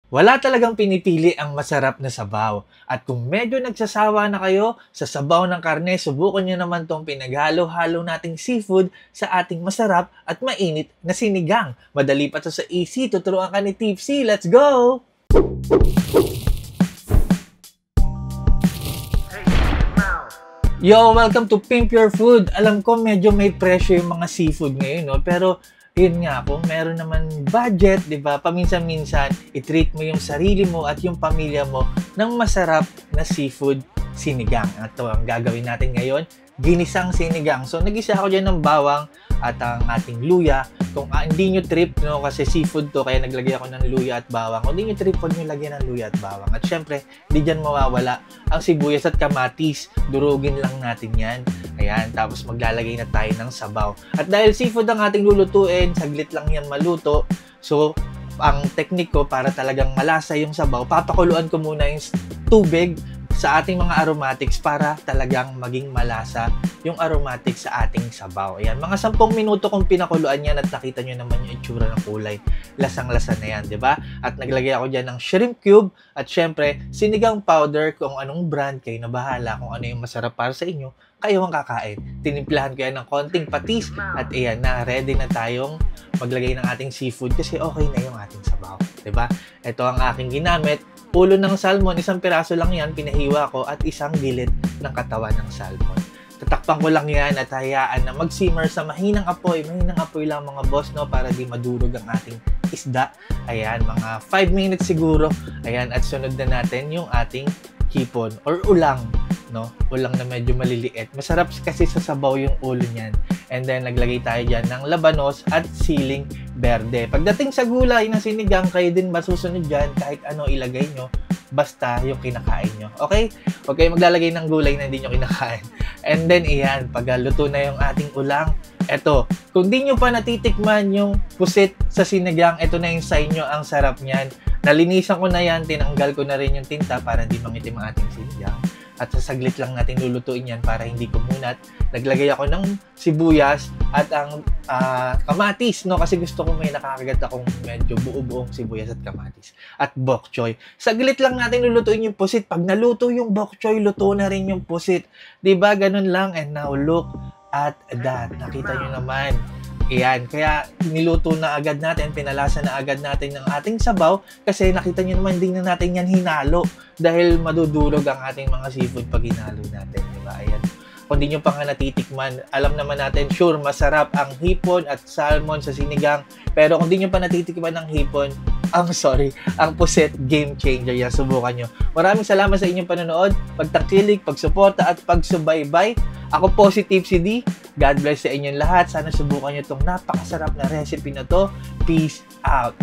Wala talagang pinipili ang masarap na sabaw. At kung medyo nagsasawa na kayo sa sabaw ng karne, subukan nyo naman tong pinaghalo-halo nating seafood sa ating masarap at mainit na sinigang. Madali pa to sa easy, tuturuan ka ni Tipsy. Let's go! Yo, welcome to Pimp Your Food. Alam ko medyo may presyo yung mga seafood ngayon, no? Pero yun nga, kung meron naman budget, di ba? Paminsan-minsan, i-treat mo yung sarili mo at yung pamilya mo ng masarap na seafood sinigang. At ito ang gagawin natin ngayon, ginisang sinigang. So, nag-isa ako dyan ng bawang at ang ating luya. Kung hindi nyo trip, no, kasi seafood to, kaya naglagay ako ng luya at bawang. Kung hindi nyo trip, huwag nyo lagyan ng luya at bawang. At syempre, hindi dyan mawawala ang sibuyas at kamatis. Durugin lang natin yan. Ayan, tapos maglalagay na tayo ng sabaw. At dahil seafood ang ating lulutuin, saglit lang yan maluto. So, ang technique ko para talagang malasa yung sabaw, papakuluan ko muna yung tubig sa ating mga aromatics para talagang maging malasa yung aromatics sa ating sabaw. Ayan, mga 10 minuto kong pinakuluan yan at nakita nyo naman yung itsura ng kulay. Lasang-lasa na yan, di ba? At naglagay ako dyan ng shrimp cube at syempre, sinigang powder, kung anong brand, kayo na bahala kung ano yung masarap para sa inyo, kayo ang kakain. Tinimplahan ko yan ng konting patis at ayan na, ready na tayong maglagay ng ating seafood kasi okay na yung ating sabaw. di ba? Ito ang aking ginamit. Ulo ng salmon, isang piraso lang yan, pinahiwa ko at isang gilid ng katawan ng salmon. Tatakpan ko lang yan at hayaan na mag-simmer sa mahinang apoy. Mahinang apoy lang mga boss, no? Para di madurog ang ating isda. Ayan, mga 5 minutes siguro. Ayan, at sunod na natin yung ating hipon or ulang, no? Ulang na medyo maliliit. Masarap kasi sa sabaw yung ulo niyan. And then, naglagay tayo dyan ng labanos at siling berde. Pagdating sa gulay ng sinigang, kayo din masusunod dyan kahit ano ilagay nyo. Basta yung kinakain nyo. Okay? Huwag kayo maglalagay ng gulay na hindi nyo kinakain. And then, iyan, pag luto na yung ating ulang, eto, kung di nyo pa natitikman yung pusit sa sinigang, eto na yung sa inyo, ang sarap niyan. Nalinisan ko na yan, tinanggal ko na rin yung tinta para hindi mangitim ang ating sinigang. At sasaglit lang natin lulutuin yan para hindi kumunat. Naglagay ako ng sibuyas at ang kamatis, no? Kasi gusto ko may nakakagat akong medyo buo-buong sibuyas at kamatis. At bok choy. Saglit lang natin lulutuin yung pusit. Pag naluto yung bok choy, luto na rin yung pusit. Diba? Ganun lang. And now, look at that. Nakita nyo naman. Iyan, kaya niluto na agad natin, pinalasa na agad natin ng ating sabaw kasi nakita nyo naman hindi na natin yan hinalo dahil madudurog ang ating mga seafood pag hinalo natin, di ba? Ayan. Kung di nyo pa nga natitikman, alam naman natin, sure, masarap ang hipon at salmon sa sinigang. Pero kung di nyo pa natitikman ng hipon, ang puset, game changer yan. Subukan nyo. Maraming salamat sa inyong panonood, pagtangkilik, pagsuporta at pagsubaybay. Ako po si Tipsy D. God bless sa inyong lahat. Sana subukan nyo itong napakasarap na recipe na to. Peace out.